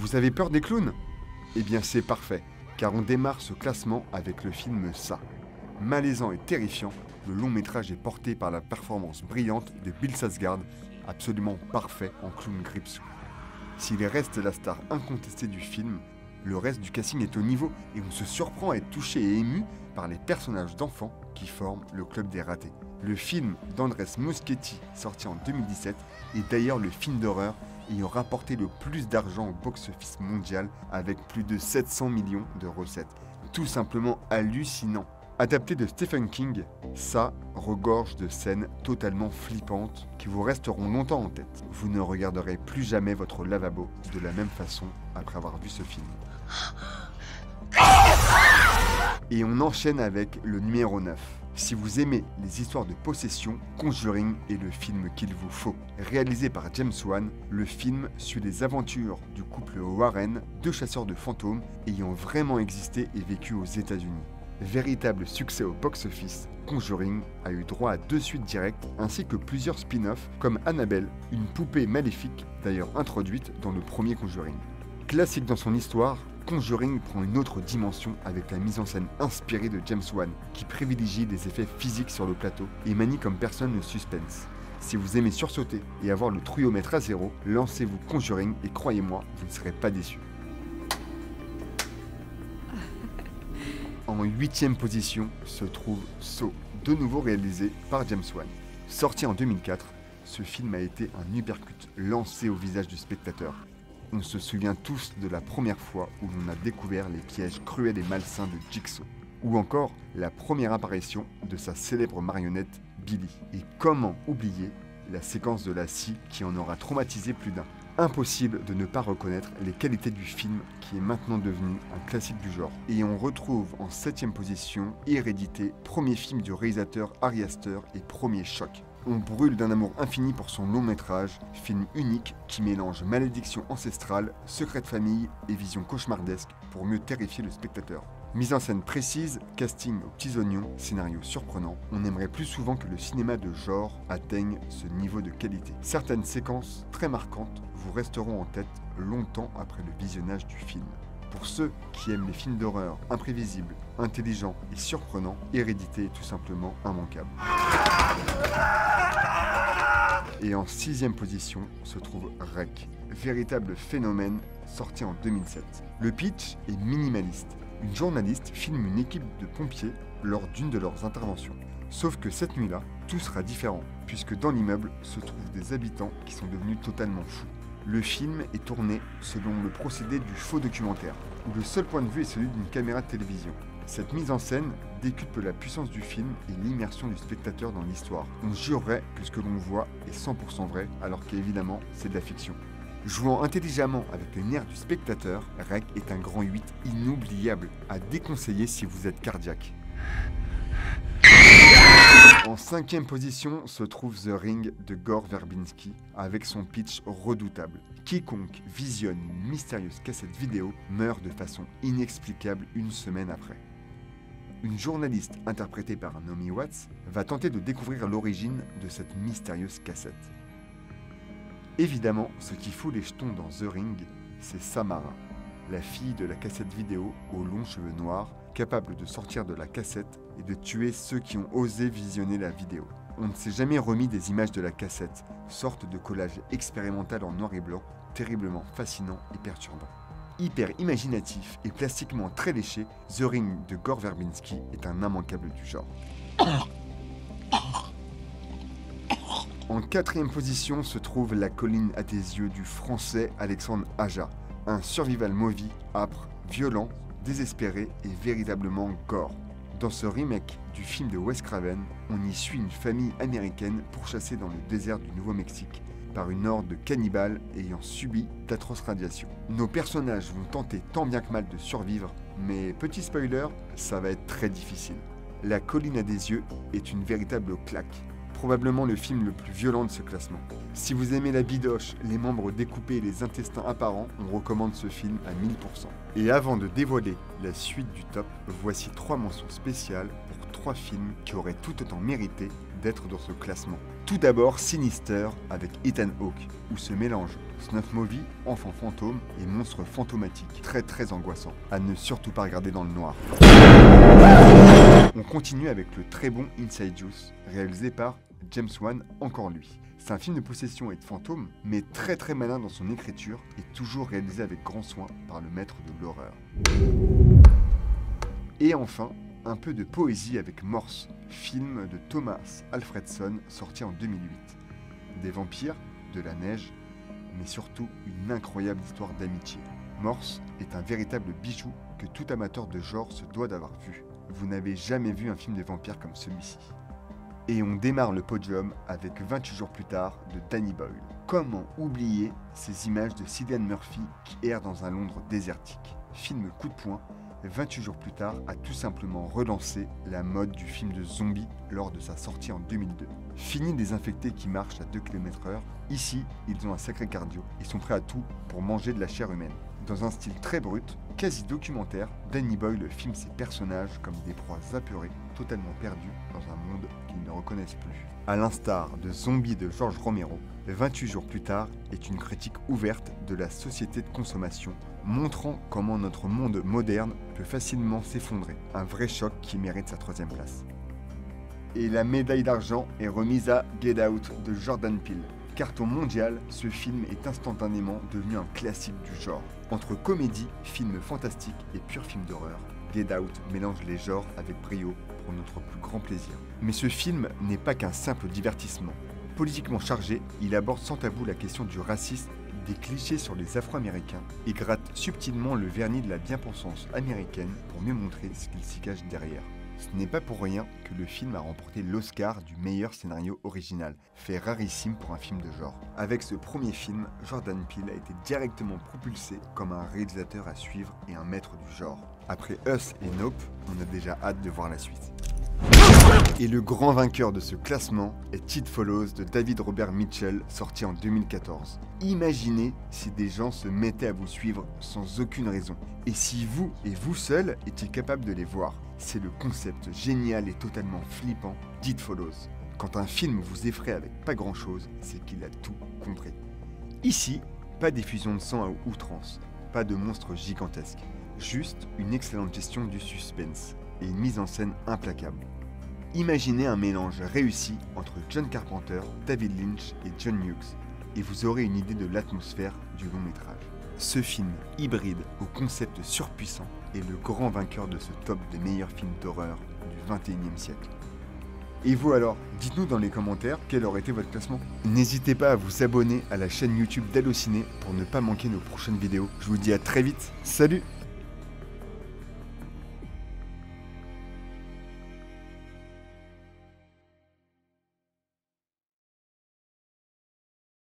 Vous avez peur des clowns? Eh bien c'est parfait, car on démarre ce classement avec le film Ça. Malaisant et terrifiant, le long métrage est porté par la performance brillante de Bill Skarsgård, absolument parfait en clown Gripsou. S'il reste la star incontestée du film, le reste du casting est au niveau et on se surprend à être touché et ému par les personnages d'enfants qui forment le Club des Ratés. Le film d'Andrés Muschietti, sorti en 2017, est d'ailleurs le film d'horreur ayant rapporté le plus d'argent au box-office mondial avec plus de 700 millions de recettes. Tout simplement hallucinant. Adapté de Stephen King, Ça regorge de scènes totalement flippantes qui vous resteront longtemps en tête. Vous ne regarderez plus jamais votre lavabo de la même façon après avoir vu ce film. Et on enchaîne avec le numéro 9. Si vous aimez les histoires de possession, Conjuring est le film qu'il vous faut. Réalisé par James Wan, le film suit les aventures du couple Warren, deux chasseurs de fantômes ayant vraiment existé et vécu aux États-Unis. Véritable succès au box-office, Conjuring a eu droit à 2 suites directes ainsi que plusieurs spin-offs comme Annabelle, une poupée maléfique d'ailleurs introduite dans le premier Conjuring. Classique dans son histoire, Conjuring prend une autre dimension avec la mise en scène inspirée de James Wan qui privilégie les effets physiques sur le plateau et manie comme personne le suspense. Si vous aimez sursauter et avoir le trouillomètre à zéro, lancez-vous Conjuring et croyez-moi, vous ne serez pas déçus. En 8e position se trouve Saw, de nouveau réalisé par James Wan. Sorti en 2004, ce film a été un uppercut lancé au visage du spectateur. On se souvient tous de la première fois où l'on a découvert les pièges cruels et malsains de Jigsaw, ou encore la première apparition de sa célèbre marionnette Billy. Et comment oublier la séquence de la scie qui en aura traumatisé plus d'un. Impossible de ne pas reconnaître les qualités du film qui est maintenant devenu un classique du genre. Et on retrouve en 7e position Hérédité, premier film du réalisateur Ari Aster et premier choc. On brûle d'un amour infini pour son long métrage, film unique qui mélange malédiction ancestrale, secret de famille et vision cauchemardesque pour mieux terrifier le spectateur. Mise en scène précise, casting aux petits oignons, scénario surprenant, on aimerait plus souvent que le cinéma de genre atteigne ce niveau de qualité. Certaines séquences très marquantes vous resteront en tête longtemps après le visionnage du film. Pour ceux qui aiment les films d'horreur imprévisibles, intelligents et surprenants, Hérédité est tout simplement immanquable. Et en 6e position se trouve REC, véritable phénomène sorti en 2007. Le pitch est minimaliste. Une journaliste filme une équipe de pompiers lors d'une de leurs interventions. Sauf que cette nuit-là, tout sera différent, puisque dans l'immeuble se trouvent des habitants qui sont devenus totalement fous. Le film est tourné selon le procédé du faux documentaire, où le seul point de vue est celui d'une caméra de télévision. Cette mise en scène décuple la puissance du film et l'immersion du spectateur dans l'histoire. On jurerait que ce que l'on voit est 100% vrai, alors qu'évidemment, c'est de la fiction. Jouant intelligemment avec les nerfs du spectateur, REC est un grand 8 inoubliable, à déconseiller si vous êtes cardiaque. En 5e position se trouve The Ring de Gore Verbinski, avec son pitch redoutable. Quiconque visionne une mystérieuse cassette vidéo meurt de façon inexplicable une semaine après. Une journaliste interprétée par Naomi Watts va tenter de découvrir l'origine de cette mystérieuse cassette. Évidemment, ce qui fout les jetons dans The Ring, c'est Samara, la fille de la cassette vidéo aux longs cheveux noirs, capable de sortir de la cassette et de tuer ceux qui ont osé visionner la vidéo. On ne s'est jamais remis des images de la cassette, sorte de collage expérimental en noir et blanc, terriblement fascinant et perturbant. Hyper imaginatif et plastiquement très léché, The Ring de Gore Verbinski est un immanquable du genre. En 4e position se trouve La colline à tes yeux du français Alexandre Aja, un survival movie âpre, violent, désespéré et véritablement gore. Dans ce remake du film de Wes Craven, on y suit une famille américaine pourchassée dans le désert du Nouveau-Mexique par une horde de cannibales ayant subi d'atroces radiations. Nos personnages vont tenter tant bien que mal de survivre, mais petit spoiler, ça va être très difficile. La colline à des yeux est une véritable claque. Probablement le film le plus violent de ce classement. Si vous aimez la bidoche, les membres découpés et les intestins apparents, on recommande ce film à 1000%. Et avant de dévoiler la suite du top, voici 3 mentions spéciales pour 3 films qui auraient tout autant mérité d'être dans ce classement. Tout d'abord Sinister avec Ethan Hawke, où se mélangent snuff movie, enfant fantôme et monstre fantomatique, très angoissant, à ne surtout pas regarder dans le noir. On continue avec le très bon Inside Juice, réalisé par James Wan, encore lui. C'est un film de possession et de fantômes, mais très malin dans son écriture et toujours réalisé avec grand soin par le maître de l'horreur. Et enfin, un peu de poésie avec Morse, film de Thomas Alfredson sorti en 2008. Des vampires, de la neige, mais surtout une incroyable histoire d'amitié. Morse est un véritable bijou que tout amateur de genre se doit d'avoir vu. Vous n'avez jamais vu un film de vampire comme celui-ci. Et on démarre le podium avec 28 jours plus tard de Danny Boyle. Comment oublier ces images de Cillian Murphy qui erre dans un Londres désertique. Film coup de poing, 28 jours plus tard a tout simplement relancé la mode du film de zombie lors de sa sortie en 2002. Fini des infectés qui marchent à 2 km/h, ici ils ont un sacré cardio et sont prêts à tout pour manger de la chair humaine. Dans un style très brut, quasi documentaire, Danny Boyle filme ses personnages comme des proies apeurées, totalement perdus dans un monde qu'ils ne reconnaissent plus. À l'instar de Zombie de George Romero, 28 jours plus tard est une critique ouverte de la société de consommation, montrant comment notre monde moderne peut facilement s'effondrer. Un vrai choc qui mérite sa 3e place. Et la médaille d'argent est remise à Get Out de Jordan Peele. Carton mondial, ce film est instantanément devenu un classique du genre. Entre comédie, film fantastique et pur film d'horreur, Get Out mélange les genres avec brio pour notre plus grand plaisir. Mais ce film n'est pas qu'un simple divertissement. Politiquement chargé, il aborde sans tabou la question du racisme, des clichés sur les Afro-Américains et gratte subtilement le vernis de la bien-pensance américaine pour mieux montrer ce qu'il s'y cache derrière. Ce n'est pas pour rien que le film a remporté l'Oscar du meilleur scénario original, fait rarissime pour un film de genre. Avec ce premier film, Jordan Peele a été directement propulsé comme un réalisateur à suivre et un maître du genre. Après Us et Nope, on a déjà hâte de voir la suite. Et le grand vainqueur de ce classement est It Follows de David Robert Mitchell, sorti en 2014. Imaginez si des gens se mettaient à vous suivre sans aucune raison. Et si vous et vous seul étiez capables de les voir. C'est le concept génial et totalement flippant d'It Follows. Quand un film vous effraie avec pas grand chose, c'est qu'il a tout compris. Ici, pas d'effusion de sang à outrance, pas de monstres gigantesques, juste une excellente gestion du suspense et une mise en scène implacable. Imaginez un mélange réussi entre John Carpenter, David Lynch et John Hughes, et vous aurez une idée de l'atmosphère du long métrage. Ce film hybride au concept surpuissant est le grand vainqueur de ce top des meilleurs films d'horreur du 21e siècle. Et vous alors, dites-nous dans les commentaires quel aurait été votre classement. N'hésitez pas à vous abonner à la chaîne YouTube d'Allociné pour ne pas manquer nos prochaines vidéos. Je vous dis à très vite, salut!